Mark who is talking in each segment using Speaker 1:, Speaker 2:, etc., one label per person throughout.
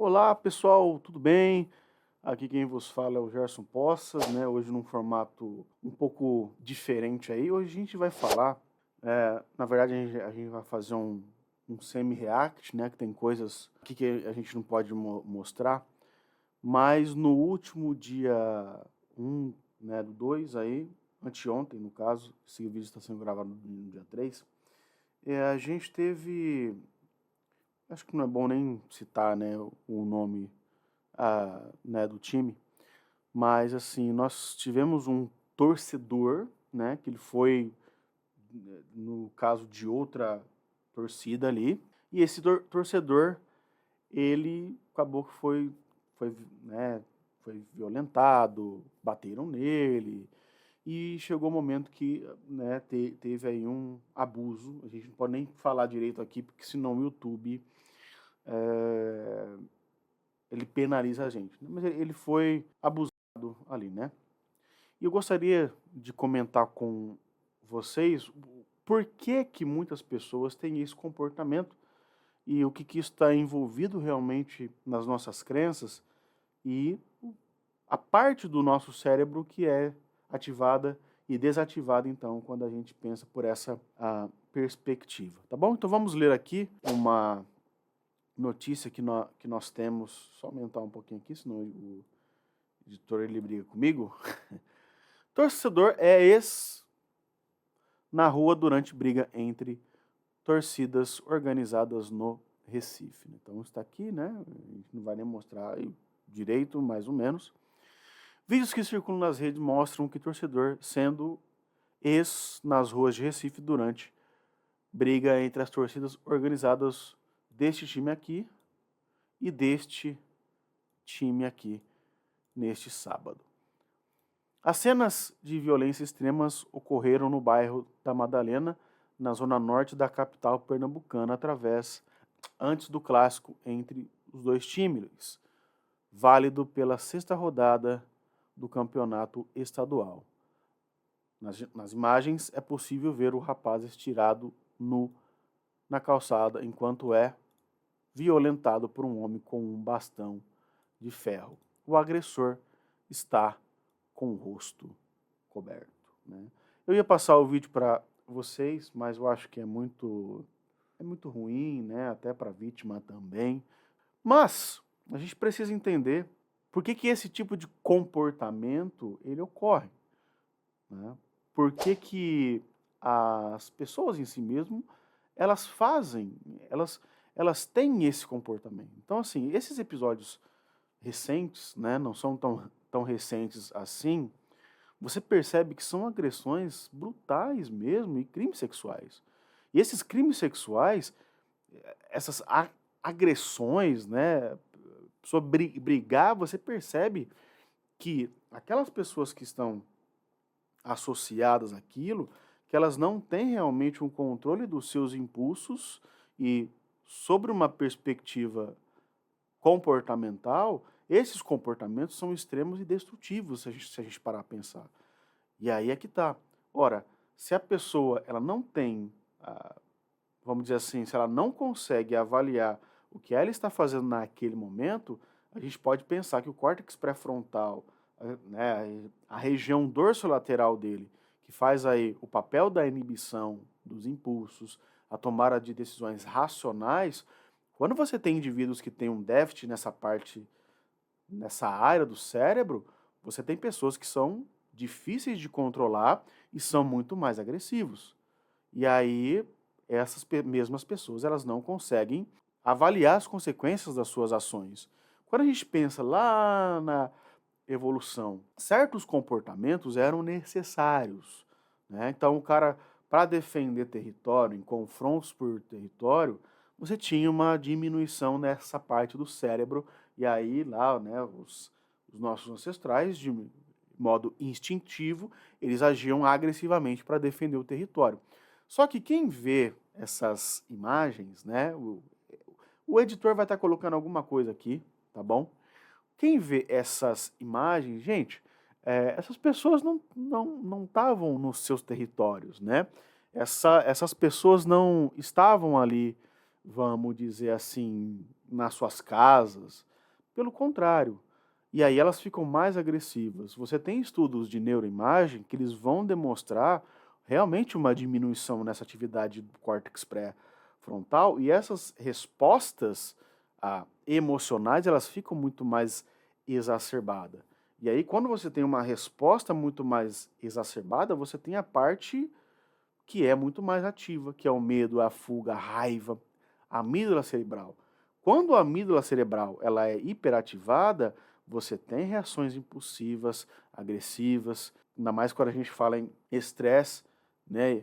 Speaker 1: Olá pessoal, tudo bem? Aqui quem vos fala é o Gerson Poças, né? Hoje num formato um pouco diferente aí. Hoje a gente vai falar, na verdade a gente vai fazer um semi-react, né? Que tem coisas aqui que a gente não pode mostrar, mas no último dia 1, né, do 2 aí, anteontem no caso, esse vídeo está sendo gravado no dia 3, a gente teve, acho que não é bom nem citar, né, o nome né, do time, mas assim, nós tivemos um torcedor, né, que ele foi, no caso de outra torcida ali, e esse torcedor, ele acabou que né, foi violentado, bateram nele, e chegou o momento que, né, teve aí um abuso. A gente não pode nem falar direito aqui, porque senão o YouTube é, ele penaliza a gente, né? Mas ele foi abusado ali, né? E eu gostaria de comentar com vocês por que que muitas pessoas têm esse comportamento e o que que isso está envolvido realmente nas nossas crenças e a parte do nosso cérebro que é ativada e desativada, então, quando a gente pensa por essa perspectiva, tá bom? Então vamos ler aqui uma notícia que nós temos, só aumentar um pouquinho aqui, senão o editor ele briga comigo. Torcedor é ex na rua durante briga entre torcidas organizadas no Recife. Então está aqui, né? A gente não vai nem mostrar direito, mais ou menos. Vídeos que circulam nas redes mostram que torcedor sendo ex nas ruas de Recife durante briga entre as torcidas organizadas deste time aqui e deste time aqui neste sábado. As cenas de violência extremas ocorreram no bairro da Madalena, na zona norte da capital pernambucana, antes do clássico entre os dois times, válido pela sexta rodada do campeonato estadual. Nas imagens é possível ver o rapaz estirado nu na calçada enquanto é violentado por um homem com um bastão de ferro. O agressor está com o rosto coberto, né? Eu ia passar o vídeo para vocês, mas eu acho que é muito ruim, né? Até para a vítima também. Mas a gente precisa entender por que que esse tipo de comportamento ele ocorre, né? Por que que as pessoas em si mesmo elas fazem, elas têm esse comportamento. Então assim, esses episódios recentes, né, não são tão recentes assim, você percebe que são agressões brutais mesmo e crimes sexuais. E esses crimes sexuais, essas agressões, né, sobre brigar, você percebe que aquelas pessoas que estão associadas àquilo, que elas não têm realmente um controle dos seus impulsos e sobre uma perspectiva comportamental, esses comportamentos são extremos e destrutivos se a gente parar a pensar. E aí é que tá. Ora, se a pessoa ela não tem, vamos dizer assim, se ela não consegue avaliar o que ela está fazendo naquele momento, a gente pode pensar que o córtex pré-frontal, né, a região dorsolateral dele, que faz aí o papel da inibição dos impulsos, a tomada de decisões racionais, quando você tem indivíduos que têm um déficit nessa parte, nessa área do cérebro, você tem pessoas que são difíceis de controlar e são muito mais agressivos. E aí, essas mesmas pessoas, elas não conseguem avaliar as consequências das suas ações. Quando a gente pensa lá na evolução, certos comportamentos eram necessários, né? Então, o cara, para defender território, em confrontos por território, você tinha uma diminuição nessa parte do cérebro, e aí lá, né, os nossos ancestrais, de modo instintivo, eles agiam agressivamente para defender o território. Só que quem vê essas imagens, né, o editor vai estar colocando alguma coisa aqui, tá bom? Quem vê essas imagens, gente, essas pessoas não estavam nos seus territórios, né? Essas pessoas não estavam ali, vamos dizer assim, nas suas casas. pelo contrário. E aí elas ficam mais agressivas. Você tem estudos de neuroimagem que eles vão demonstrar realmente uma diminuição nessa atividade do córtex pré-frontal e essas respostas emocionais, elas ficam muito mais exacerbadas. E aí quando você tem uma resposta muito mais exacerbada, você tem a parte que é muito mais ativa, que é o medo, a fuga, a raiva, a amígdala cerebral. Quando a amígdala cerebral ela é hiperativada, você tem reações impulsivas, agressivas, ainda mais quando a gente fala em estresse, né,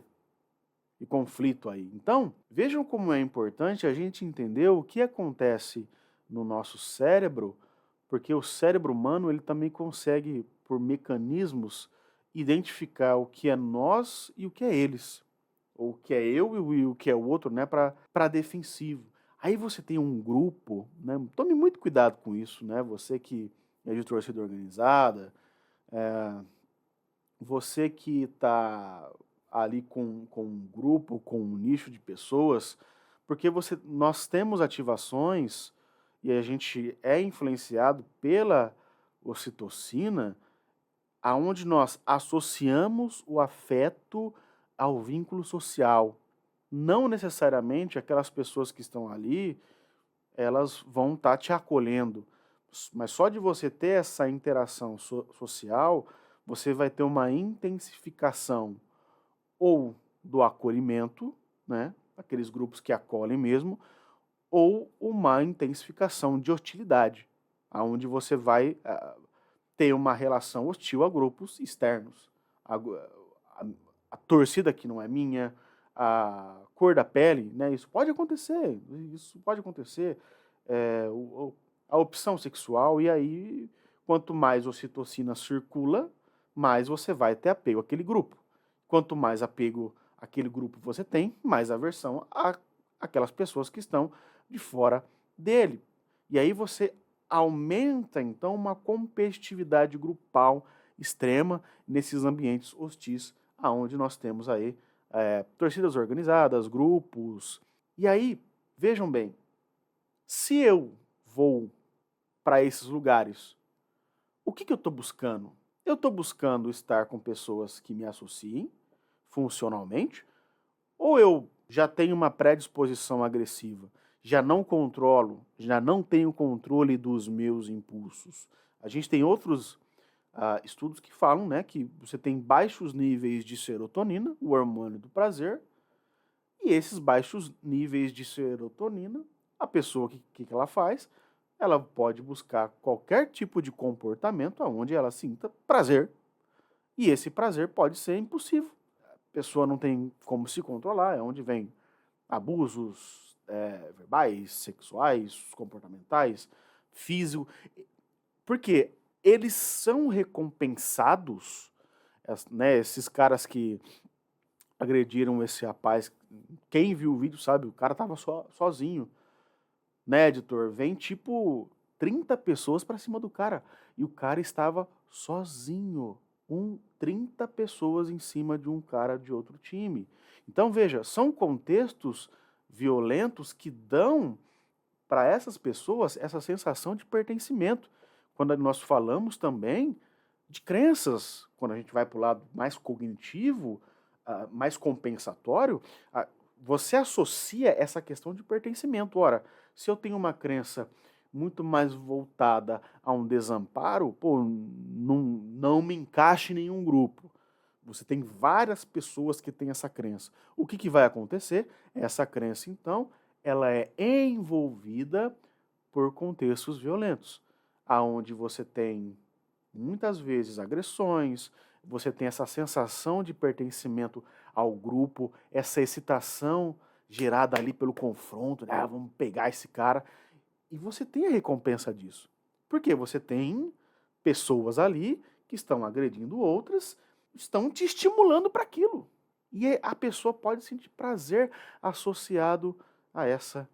Speaker 1: e conflito aí. Então, vejam como é importante a gente entender o que acontece no nosso cérebro, porque o cérebro humano ele também consegue, por mecanismos, identificar o que é nós e o que é eles, ou o que é eu e o que é o outro, né, para defensivo. Aí você tem um grupo, né, tome muito cuidado com isso, né, você que é de torcida organizada, você que está ali com um grupo, com um nicho de pessoas, porque nós temos ativações e a gente é influenciado pela ocitocina, aonde nós associamos o afeto ao vínculo social. Não necessariamente aquelas pessoas que estão ali, elas vão estar te acolhendo, mas só de você ter essa interação social, você vai ter uma intensificação ou do acolhimento, né, aqueles grupos que acolhem mesmo, ou uma intensificação de hostilidade, aonde você vai ter uma relação hostil a grupos externos. A torcida que não é minha, a cor da pele, né? Isso pode acontecer, a opção sexual, e aí, quanto mais ocitocina circula, mais você vai ter apego àquele grupo. Quanto mais apego àquele grupo você tem, mais aversão àquelas pessoas que estão de fora dele. E aí você aumenta, então, uma competitividade grupal extrema nesses ambientes hostis, aonde nós temos aí torcidas organizadas, grupos. E aí, vejam bem, se eu vou para esses lugares, o que eu estou buscando? Eu estou buscando estar com pessoas que me associem funcionalmente, ou eu já tenho uma predisposição agressiva, já não controlo, já não tenho controle dos meus impulsos. A gente tem outros estudos que falam, né, que você tem baixos níveis de serotonina, o hormônio do prazer, e esses baixos níveis de serotonina, a pessoa, o que ela faz? Ela pode buscar qualquer tipo de comportamento onde ela sinta prazer. E esse prazer pode ser impulsivo. A pessoa não tem como se controlar, é onde vem abusos verbais, sexuais, comportamentais, físicos. Porque eles são recompensados, né, esses caras que agrediram esse rapaz. Quem viu o vídeo sabe, o cara tava sozinho, né, editor? Vem tipo 30 pessoas pra cima do cara e o cara estava sozinho. 30 pessoas em cima de um cara de outro time. Então veja, são contextos violentos que dão para essas pessoas essa sensação de pertencimento. Quando nós falamos também de crenças, quando a gente vai para o lado mais cognitivo, mais compensatório, você associa essa questão de pertencimento. Ora, se eu tenho uma crença muito mais voltada a um desamparo, pô, não me encaixe em nenhum grupo. Você tem várias pessoas que têm essa crença. O que vai acontecer? Essa crença, então, ela é envolvida por contextos violentos, aonde você tem muitas vezes agressões, você tem essa sensação de pertencimento ao grupo, essa excitação gerada ali pelo confronto, né? Vamos pegar esse cara, e você tem a recompensa disso. Porque você tem pessoas ali que estão agredindo outras, estão te estimulando para aquilo. E a pessoa pode sentir prazer associado a essa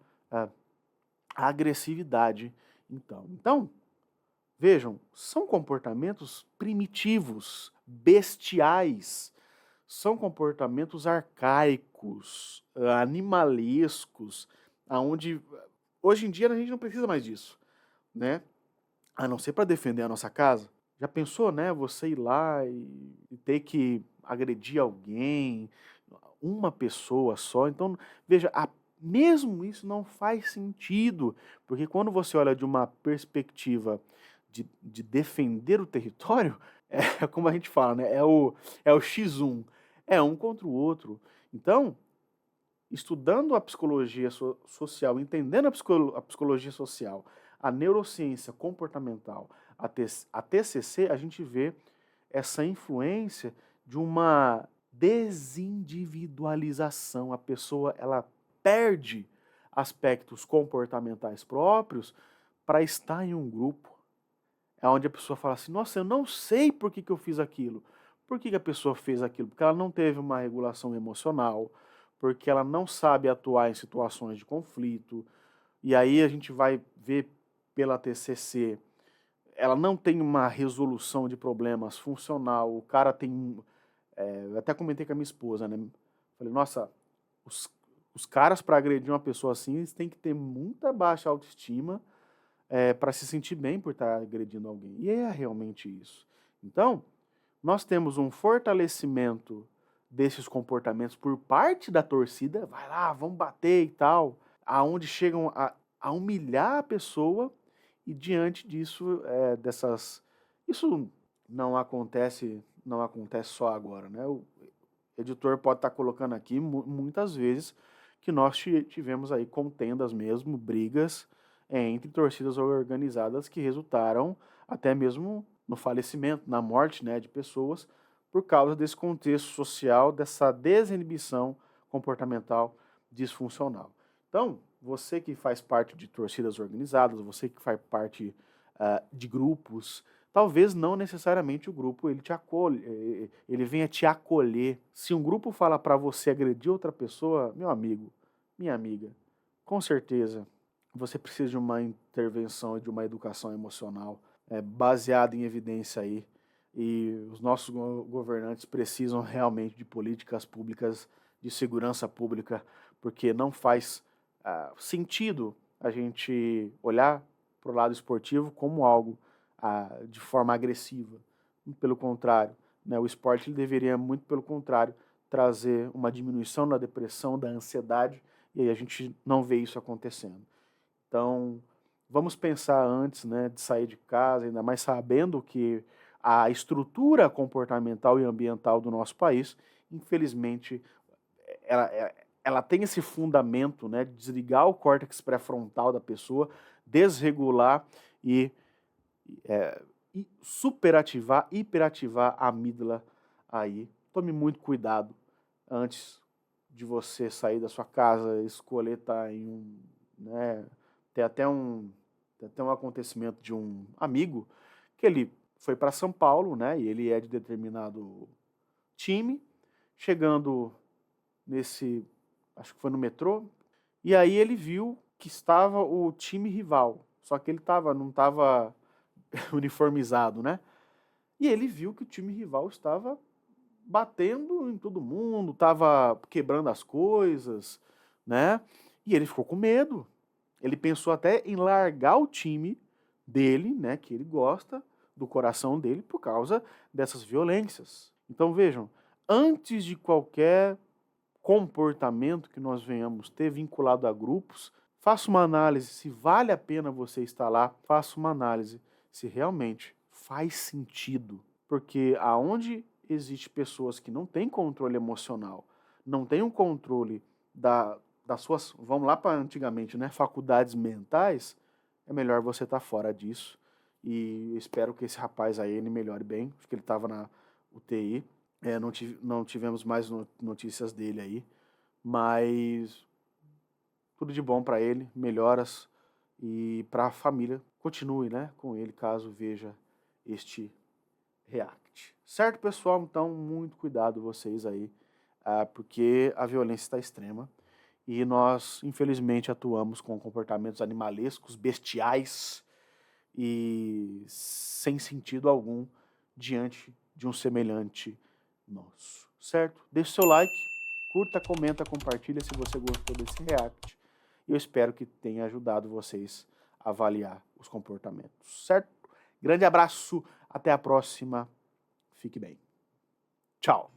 Speaker 1: agressividade. Então, vejam, são comportamentos primitivos, bestiais, são comportamentos arcaicos, animalescos, aonde hoje em dia a gente não precisa mais disso, né? a não ser para defender a nossa casa. Já pensou, né, você ir lá e ter que agredir alguém, uma pessoa só? Então, veja, mesmo isso não faz sentido, porque quando você olha de uma perspectiva de defender o território, é como a gente fala, né, é o X1, é um contra o outro. Então, estudando a psicologia social, entendendo a psicologia social, a neurociência comportamental, a TCC, a gente vê essa influência de uma desindividualização. A pessoa, ela perde aspectos comportamentais próprios para estar em um grupo. É onde a pessoa fala assim, nossa, eu não sei por que eu fiz aquilo. Por que a pessoa fez aquilo? Porque ela não teve uma regulação emocional, porque ela não sabe atuar em situações de conflito. E aí a gente vai ver pela TCC, ela não tem uma resolução de problemas funcional. O cara tem, eu até comentei com a minha esposa, né? Falei, nossa, os, os caras para agredir uma pessoa assim, eles têm que ter muita baixa autoestima para se sentir bem por estar agredindo alguém. E é realmente isso. Então, nós temos um fortalecimento desses comportamentos por parte da torcida, vai lá, vamos bater e tal, aonde chegam a humilhar a pessoa e diante disso, isso não acontece só agora, né? O editor pode estar colocando aqui muitas vezes que nós tivemos aí contendas mesmo, brigas entre torcidas organizadas que resultaram até mesmo no falecimento, na morte, né, de pessoas por causa desse contexto social, dessa desinibição comportamental disfuncional. Então, você que faz parte de torcidas organizadas, você que faz parte de grupos, talvez não necessariamente o grupo ele te acolhe, ele venha te acolher. Se um grupo fala para você agredir outra pessoa, meu amigo, minha amiga, com certeza você precisa de uma intervenção e de uma educação emocional baseada em evidência aí. E os nossos governantes precisam realmente de políticas públicas de segurança pública, porque não faz sentido a gente olhar para o lado esportivo como algo de forma agressiva. Pelo contrário, né, o esporte ele deveria, muito pelo contrário, trazer uma diminuição da depressão, da ansiedade, e aí a gente não vê isso acontecendo. Então, vamos pensar antes, né, de sair de casa, ainda mais sabendo que a estrutura comportamental e ambiental do nosso país, infelizmente, ela, ela tem esse fundamento, né, de desligar o córtex pré-frontal da pessoa, desregular e superativar, hiperativar a amígdala aí. Tome muito cuidado antes de você sair da sua casa, escolher estar em um, né, tem até um acontecimento de um amigo que ele foi para São Paulo, né, e ele é de determinado time, chegando acho que foi no metrô, e aí ele viu que estava o time rival, só que ele não estava uniformizado, né? E ele viu que o time rival estava batendo em todo mundo, estava quebrando as coisas, né? E ele ficou com medo. Ele pensou até em largar o time dele, né, que ele gosta, do coração dele, por causa dessas violências. Então vejam, antes de qualquer comportamento que nós venhamos ter vinculado a grupos, faça uma análise se vale a pena você estar lá, faça uma análise se realmente faz sentido. Porque aonde existe pessoas que não têm controle emocional, não têm um controle das suas, vamos lá para antigamente, né, faculdades mentais, é melhor você estar fora disso. E espero que esse rapaz aí ele melhore bem, acho que ele estava na UTI. Não tivemos mais notícias dele aí, mas tudo de bom para ele, melhoras e para a família. Continue, né, com ele caso veja este react. Certo, pessoal? Então, muito cuidado vocês aí, porque a violência está extrema e nós, infelizmente, atuamos com comportamentos animalescos, bestiais e sem sentido algum diante de um semelhante nosso, certo? Deixe seu like, curta, comenta, compartilha se você gostou desse react. E eu espero que tenha ajudado vocês a avaliar os comportamentos, certo? Grande abraço, até a próxima. Fique bem. Tchau.